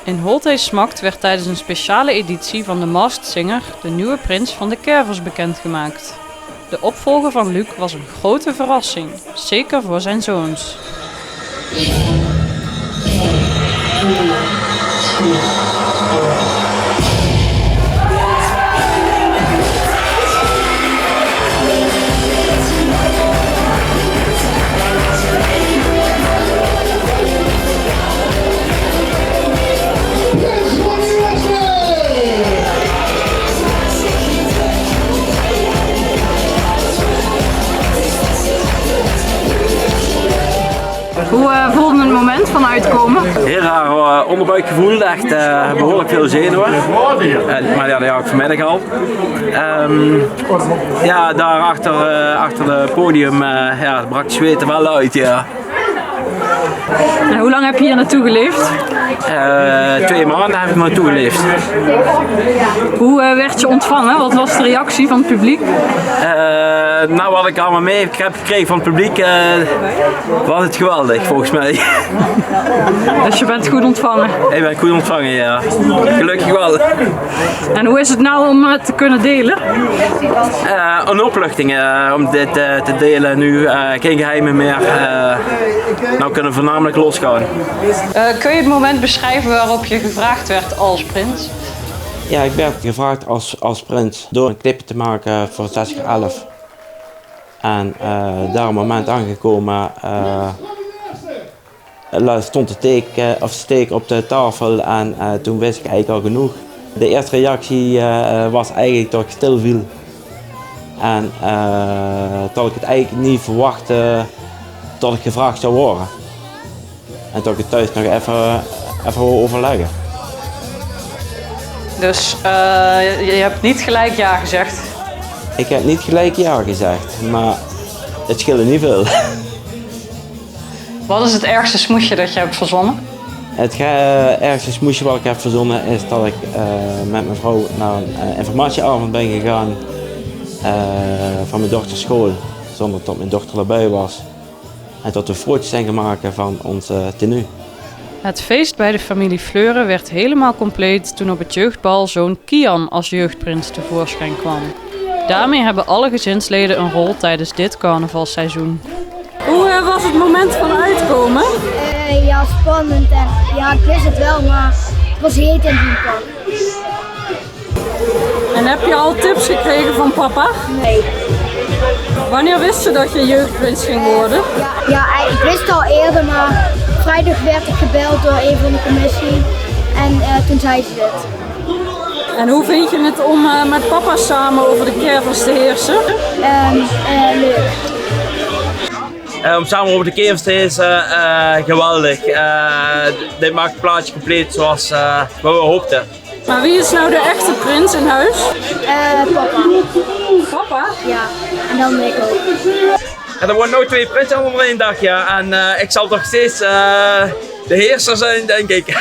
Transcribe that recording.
In Holtheesmacht werd tijdens een speciale editie van The Masked Singer de nieuwe prins van de Kervers bekendgemaakt. De opvolger van Luc was een grote verrassing, zeker voor zijn zoons. Hoe voelde het moment van uitkomen? Heel raar onderbuikgevoel, echt behoorlijk veel zenuwen. Maar ja, dat had ik vanmiddag al. Ja, daar achter het podium brak het zweet er wel uit. Ja. En hoe lang heb je hier naartoe geleefd? 2 maanden heb ik naartoe geleefd. Hoe werd je ontvangen? Wat was de reactie van het publiek? Nou, wat ik allemaal mee heb gekregen van het publiek, was het geweldig volgens mij. Dus je bent goed ontvangen? Ik ben goed ontvangen, ja. Gelukkig wel. En hoe is het nou om het te kunnen delen? Een opluchting om dit te delen nu. Geen geheimen meer. Nou kunnen we voornamelijk losgaan. Kun je het moment beschrijven waarop je gevraagd werd als prins? Ja, ik werd gevraagd als prins door een clip te maken voor 6x11. En daar een moment aangekomen stond de steek op de tafel en toen wist ik eigenlijk al genoeg. De eerste reactie was eigenlijk dat ik stil viel. En dat ik het eigenlijk niet verwachtte dat ik gevraagd zou worden. En dat ik het thuis nog even wil overleggen. Dus je hebt niet gelijk ja gezegd? Ik heb niet gelijk ja gezegd, maar het scheelde niet veel. Wat is het ergste smoesje dat je hebt verzonnen? Het ergste smoesje wat ik heb verzonnen is dat ik met mijn vrouw naar een informatieavond ben gegaan van mijn dochters school, zonder dat mijn dochter erbij was. En dat we foto's zijn gaan maken van ons tenue. Het feest bij de familie Fleuren werd helemaal compleet toen op het jeugdbal zoon Kian als jeugdprins tevoorschijn kwam. Daarmee hebben alle gezinsleden een rol tijdens dit carnavalseizoen. Hoe was het moment van uitkomen? Ja, spannend en ja, ik wist het wel, maar het was heet in die pak. En heb je al tips gekregen van papa? Nee. Wanneer wist je dat je jeugdprins ging worden? Ja, ik wist het al eerder, maar vrijdag werd ik gebeld door een van de commissie en toen zei ze dit. En hoe vind je het om met papa samen over de Kervers te heersen? Leuk. Om samen over de Kervers te heersen, geweldig. Dit maakt het plaatje compleet zoals we hoopten. Maar wie is nou de echte prins in huis? Papa. Papa? Ja, en dan ben ik ook. En er worden nooit 2 prinsen onder één dag, ja. En ik zal toch steeds de heerser zijn, denk ik.